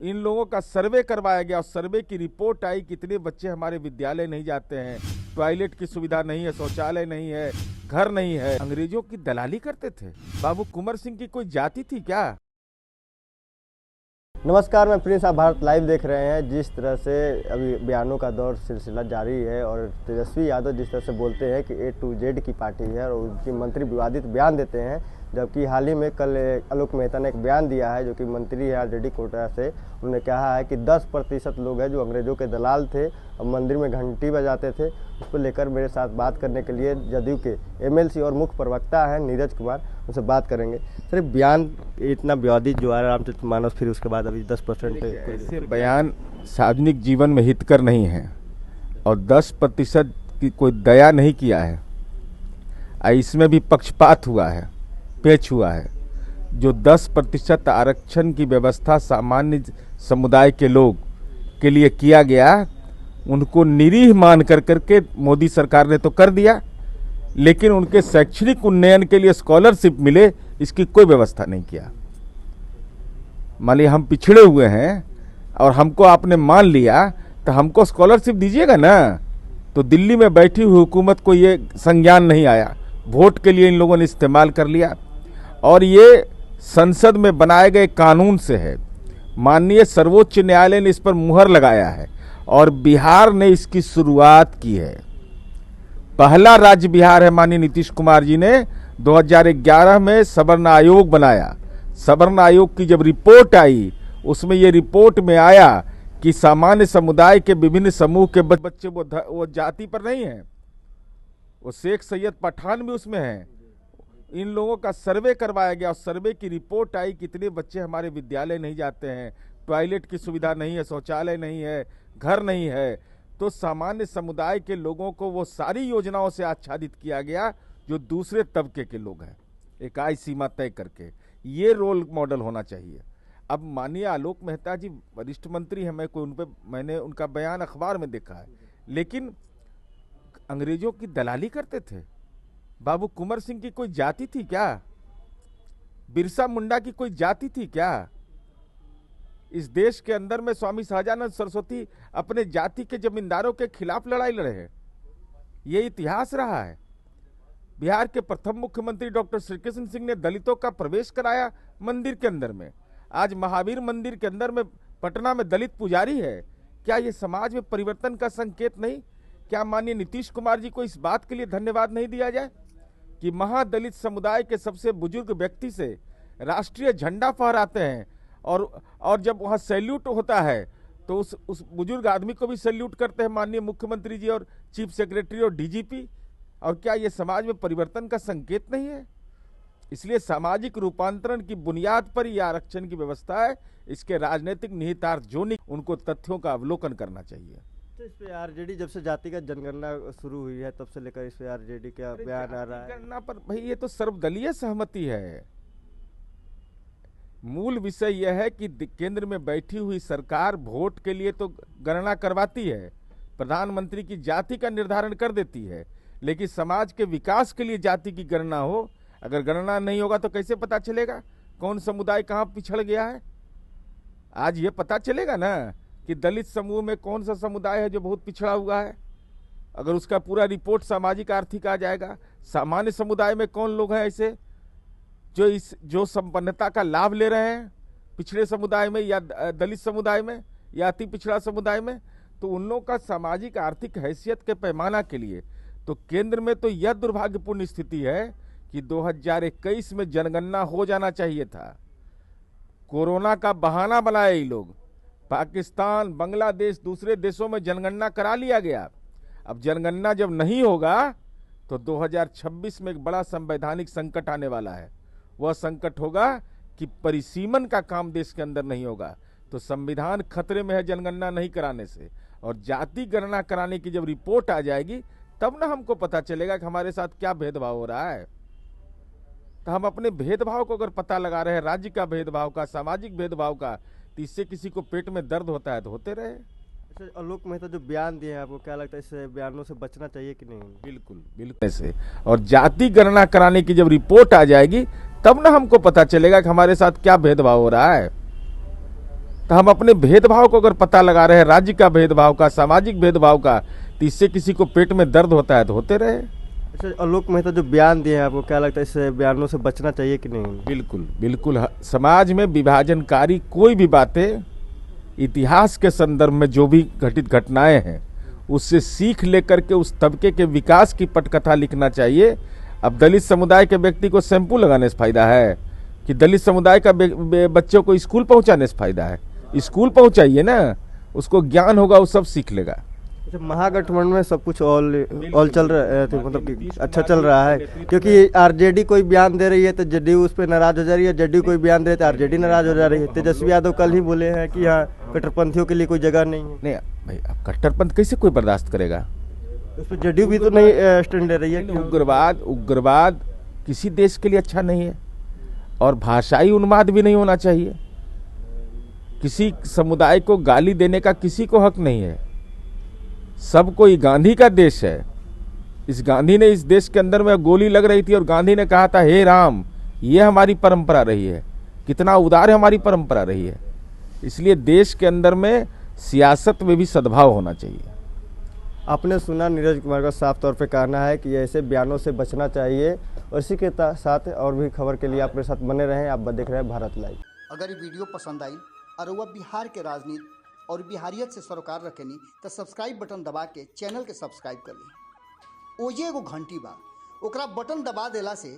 इन लोगों का सर्वे करवाया गया और सर्वे की रिपोर्ट आई, कितने बच्चे हमारे विद्यालय नहीं जाते हैं, टॉयलेट की सुविधा नहीं है, शौचालय नहीं है, घर नहीं है। अंग्रेजों की दलाली करते थे। बाबू कुंवर सिंह की कोई जाति थी क्या? नमस्कार, मैं प्रिंस, आप भारत लाइव देख रहे हैं। जिस तरह से अभी बयानों का दौर सिलसिला जारी है और तेजस्वी यादव जिस तरह से बोलते हैं कि ए टू जेड की पार्टी है और उनकी मंत्री विवादित बयान देते हैं, जबकि हाल ही में कल आलोक मेहता ने एक बयान दिया है जो कि मंत्री है आरजेडी कोटा से। उन्होंने कहा है कि 10% लोग हैं जो अंग्रेजों के दलाल थे और मंदिर में घंटी बजाते थे। उसको लेकर मेरे साथ बात करने के लिए जदयू के एमएलसी और मुख्य प्रवक्ता हैं नीरज कुमार, उनसे बात करेंगे। सर, बयान इतना विवादित जो है रामचरित मानस, फिर उसके बाद अभी 10% ऐसे बयान सार्वजनिक जीवन में हितकर नहीं है और 10% की कोई दया नहीं किया है। इसमें भी पक्षपात हुआ है, पेच हुआ है। जो 10% आरक्षण की व्यवस्था सामान्य समुदाय के लोग के लिए किया गया, उनको निरीह मान करके मोदी सरकार ने तो कर दिया, लेकिन उनके शैक्षणिक उन्नयन के लिए स्कॉलरशिप मिले, इसकी कोई व्यवस्था नहीं किया। मान लिया हम पिछड़े हुए हैं और हमको आपने मान लिया तो हमको स्कॉलरशिप दीजिएगा ना। तो दिल्ली में बैठी हुई हुकूमत को ये संज्ञान नहीं आया, वोट के लिए इन लोगों ने इस्तेमाल कर लिया और ये संसद में बनाए गए कानून से है। माननीय सर्वोच्च न्यायालय ने इस पर मुहर लगाया है और बिहार ने इसकी शुरुआत की है। पहला राज्य बिहार है। माननीय नीतीश कुमार जी ने 2011 में सवर्ण आयोग बनाया। सवर्ण आयोग की जब रिपोर्ट आई, उसमें ये रिपोर्ट में आया कि सामान्य समुदाय के विभिन्न समूह के बच्चे वो जाति पर नहीं है, वो शेख सैयद पठान भी उसमें है। इन लोगों का सर्वे करवाया गया और सर्वे की रिपोर्ट आई, कितने बच्चे हमारे विद्यालय नहीं जाते हैं, टॉयलेट की सुविधा नहीं है, शौचालय नहीं है, घर नहीं है। तो सामान्य समुदाय के लोगों को वो सारी योजनाओं से आच्छादित किया गया जो दूसरे तबके के लोग हैं, एक आय सीमा तय करके। ये रोल मॉडल होना चाहिए। अब माननीय आलोक मेहता जी वरिष्ठ मंत्री हैं, मैंने उनका बयान अखबार में देखा है, लेकिन अंग्रेजों की दलाली करते थे। बाबू कुंवर सिंह की कोई जाति थी क्या? बिरसा मुंडा की कोई जाति थी क्या? इस देश के अंदर में स्वामी सहजानंद सरस्वती अपने जाति के जमींदारों के खिलाफ लड़ाई लड़े हैं। ये इतिहास रहा है। बिहार के प्रथम मुख्यमंत्री डॉक्टर श्री कृष्ण सिंह ने दलितों का प्रवेश कराया मंदिर के अंदर में। आज महावीर मंदिर के अंदर में पटना में दलित पुजारी है। क्या ये समाज में परिवर्तन का संकेत नहीं? क्या माननीय नीतीश कुमार जी को इस बात के लिए धन्यवाद नहीं दिया जाए कि महादलित समुदाय के सबसे बुजुर्ग व्यक्ति से राष्ट्रीय झंडा फहराते हैं और जब वहाँ सैल्यूट होता है तो उस बुजुर्ग आदमी को भी सैल्यूट करते हैं माननीय मुख्यमंत्री जी और चीफ सेक्रेटरी और डीजीपी। और क्या ये समाज में परिवर्तन का संकेत नहीं है? इसलिए सामाजिक रूपांतरण की बुनियाद पर यह आरक्षण की व्यवस्था है। इसके राजनीतिक निहितार्थ जो नहीं, उनको तथ्यों का अवलोकन करना चाहिए। तो इस पे आरजेडी जब से जातिगत जनगणना शुरू हुई है तब से लेकर इस पे आरजेडी का बयान आ रहा है। गणना पर भाई ये तो सर्वदलीय सहमति है। मूल विषय यह है कि केंद्र में बैठी हुई सरकार वोट के लिए तो गणना करवाती है, प्रधानमंत्री की जाति का निर्धारण कर देती है, लेकिन समाज के विकास के लिए जाति की गणना हो, अगर गणना नहीं होगा तो कैसे पता चलेगा कौन समुदाय कहाँ पिछड़ गया है? आज ये पता चलेगा ना कि दलित समूह में कौन सा समुदाय है जो बहुत पिछड़ा हुआ है। अगर उसका पूरा रिपोर्ट सामाजिक आर्थिक आ जाएगा। सामान्य समुदाय में कौन लोग हैं ऐसे जो संपन्नता का लाभ ले रहे हैं, पिछड़े समुदाय में या दलित समुदाय में या अति पिछड़ा समुदाय में, तो उन लोगों का सामाजिक आर्थिक हैसियत के पैमाना के लिए तो केंद्र में तो यह दुर्भाग्यपूर्ण स्थिति है कि 2021 में जनगणना हो जाना चाहिए था। कोरोना का बहाना बनाया ये लोग। पाकिस्तान, बांग्लादेश, दूसरे देशों में जनगणना करा लिया गया। अब जनगणना जब नहीं होगा तो 2026 में एक बड़ा संवैधानिक संकट आने वाला है। वह संकट होगा कि परिसीमन का काम देश के अंदर नहीं होगा, तो संविधान खतरे में है जनगणना नहीं कराने से। और जाति गणना कराने की जब रिपोर्ट आ जाएगी तब ना हमको पता चलेगा कि हमारे साथ क्या भेदभाव हो रहा है। तो हम अपने भेदभाव को अगर पता लगा रहे हैं, राज्य का भेदभाव का, सामाजिक भेदभाव का, तो इससे किसी को पेट में दर्द होता है तो होते रहे। आलोक मेहता जो बयान दिए हैं, आपको क्या लगता है इससे बयानों से बचना चाहिए कि नहीं? बिल्कुल बिल्कुल ऐसे। और जाति गणना कराने की जब रिपोर्ट आ जाएगी तब ना हमको पता चलेगा कि हमारे साथ क्या भेदभाव हो रहा है। तो हम अपने भेदभाव को अगर पता लगा रहे हैं, राज्य का भेदभाव का, सामाजिक भेदभाव का, तो इससे किसी को पेट में दर्द होता है तो होते रहे। अच्छा, आलोक मेहता जो बयान दिए हैं, आपको क्या लगता है इससे बयानों से बचना चाहिए कि नहीं? बिल्कुल बिल्कुल। समाज में विभाजनकारी कोई भी बातें, इतिहास के संदर्भ में जो भी घटित घटनाएं हैं उससे सीख लेकर के उस तबके के विकास की पटकथा लिखना चाहिए। अब दलित समुदाय के व्यक्ति को शैम्पू लगाने से फायदा है कि दलित समुदाय का बच्चों को स्कूल पहुंचाने से फायदा है? स्कूल पहुंचाइए ना, उसको ज्ञान होगा, वो सब सीख लेगा। अच्छा, महागठबंधन में सब कुछ ऑल चल रहा है, तो मतलब कि अच्छा चल रहा है, क्योंकि आरजेडी कोई बयान दे रही है तो जेडीयू उस पर नाराज हो जा रही है, जेडीयू कोई बयान दे रही है तो आरजेडी नाराज हो जा रही है। तेजस्वी यादव कल ही बोले हैं कि यहाँ कट्टरपंथियों के लिए कोई जगह नहीं है। नहीं भाई, अब कट्टरपंथ कैसे कोई बर्दाश्त करेगा? उस पर जेडीयू भी तो नहीं स्टैंड ले रही है। उग्रवाद किसी देश के लिए अच्छा नहीं है, और भाषाई उन्माद भी नहीं होना चाहिए। किसी समुदाय को गाली देने का किसी को हक नहीं है। सब कोई गांधी का देश है। इस गांधी ने इस देश के अंदर में गोली लग रही थी और गांधी ने कहा था, हे राम, ये हमारी परंपरा रही है, कितना उदार हमारी परंपरा रही है। इसलिए देश के अंदर में सियासत में भी सद्भाव होना चाहिए। आपने सुना नीरज कुमार का साफ तौर पे कहना है कि ऐसे बयानों से बचना चाहिए। और इसी के साथ और भी खबर के लिए आपके साथ बने रहें। आप देख रहे हैं भारत लाइव। अगर ये वीडियो पसंद आई और वह बिहार के राजनीति और बिहारियत से सरोकार रखेनी तो सब्सक्राइब बटन दबा के चैनल के सब्सक्राइब कर ली। ओजे एगो घंटी बा, ओकरा बटन दबा देला से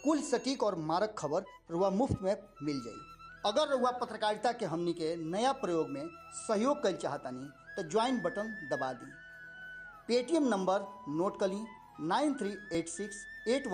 कुल सटीक और मारक खबर रुआ मुफ्त में मिल जाई। अगर रुआ पत्रकारिता के हमनी के नया प्रयोग में सहयोग कर चाहतानी तो ज्वाइन बटन दबा दी। पेटीएम नंबर नोट कर ली 938681